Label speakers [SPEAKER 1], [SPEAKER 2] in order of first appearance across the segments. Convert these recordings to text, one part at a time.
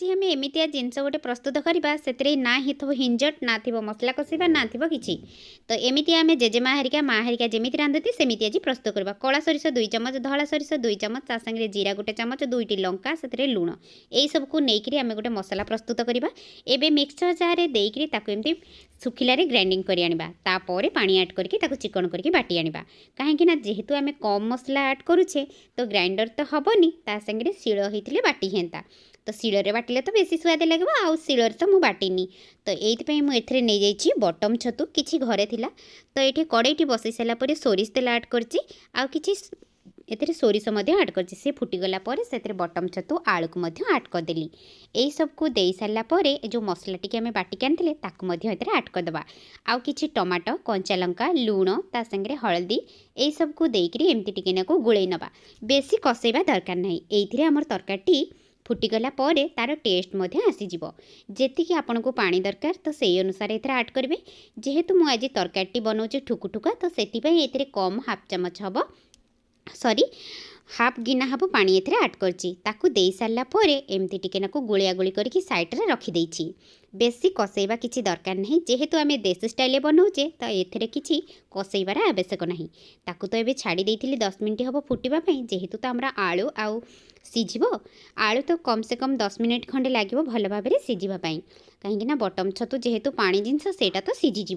[SPEAKER 1] आज आम एमतिया जिनस गोटे प्रस्तुत करवा से ना ही थो हिंजट ना थो मसला कषा ना थो कि तो एमती आम जेजेमा हरिका माँ हरिका जमी रांधती सेमती आज प्रस्तुत करवा कला सरिष 2 चमच धला सरिष 2 चमच ता सागे जीरा गोटे चमच 2टी लंका से लुण यही सबको लेकिन आम गोटे मसला प्रस्तुत करवा एवं मिक्सचर जार देमती सुखिलारे ग्राइंडिंग कर आनिबा पानी ऐड करके चिकन करके बाटी आनिबा कहीं जेहेतु आम कम मसला ऐड करुचे तो ग्राइंडर तो हेनी ता सागे शिल होते बाटी हेन्ता तो शिलरे बाटिले तो बेसी स्वाद लगे आउ शिलर तो मुझे बाटिनी तो ये मुझे नहीं जाइए बटम छतु कि घरे थिला तो ये कड़ईटी बसई सारापर सोरिष तेल ऐड कर एथे सोरिष ऐड कर फुटीगला से बटम छतु आलू को ऐड करदेली यही सबको दे सारापर जो मसला टी आम बाटिक आनी ऐड करदे आउ कि टमाटो कंचा लंका लुण ता सागे हलदी यही सबको देकर एमती टिके गोले नवा बेसी कषेवा दरकार नहीं ये आमर तरकारी फुटीगला तार टेस्ट आसीज जी आपन को पानी दरकार तो से अनुसार ये ऐड करेंगे जेहेतु मुझे आज तरकारी बनाऊे ठुकुठुका तो से कम हाफ चमच हम सॉरी हाफ गिना हम पानी एथरे ऐड करची दे सारापर एमती टिके गोलिया गोली करके साइड्रे रखिदेची बेसी कषेवा किसी दरकार नहीं जेहेतु आम देसी स्टाइल बनाऊे तो ये किसी कषेबार आवश्यक नहीं ताकू तो ये छाड़ी देती 10 मिनट हम फुटापी जेहेतु तो आम आलू आउ सीझ आलू तो कम से कम 10 मिनट खंडे लगे भल भाव में सीझापी कहीं बटम छतु जेहेतु पानी जिनस सेटा तो सीझीज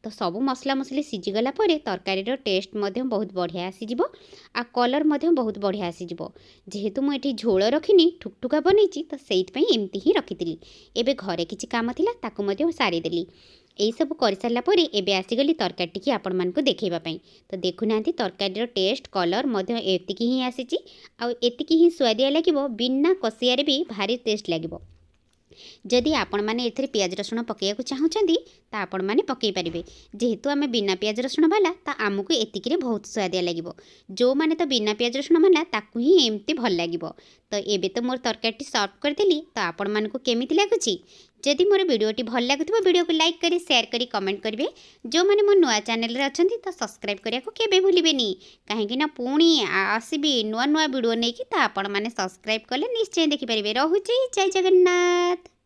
[SPEAKER 1] तो सबू मसला मसली सीझीगला तरकारी टेस्ट बहुत बढ़िया आसीज आ कलर बहुत बढ़िया आसीज जेहेतु मुझे झोल रखिनी ठुकठुका बनई तो से एमती ही रखी एवं घरे किसी काम था सारीदेली यही सब कर सारापर एवं आसीगली तरकारी टी आपण मानक देखाइबापी तो देखुना तरकारी टेस्ट कलर एतिकी ही आसी आतिकी ही स्वादिया लगे बिना कषियारे भी भारी टेस्ट लगे जदि आपण मैंने एथिरे पियाज रसुण पकईया चाहूँगी तो आपण मैंने पकई पारे जेहेतु आम बिना पियाज रसुण वाला तो आमको एतिकी बहुत स्वादिया लगे जो मैंने तो बिना पियाज रसुण वाला ताकू ही एमती भल लगे तो एबे तो मोर तरकारी सर्व करदेली तो आपण मानक केमिति लगुच जदि मोर वीडियोटी भल लगुथिबो वीडियो को लाइक करी शेयर करी कमेंट करेंगे जो मैंने मो नुआ चैनल रे अछंती तो सब्सक्राइब करिया को केबे भूलिबेनी कहीं पुणी आसबी नुआ नुआ वीडियो नहीं कि तो आपण माने सब्सक्राइब कले निश्चय देखि परिबे। रहुछि जय जगन्नाथ।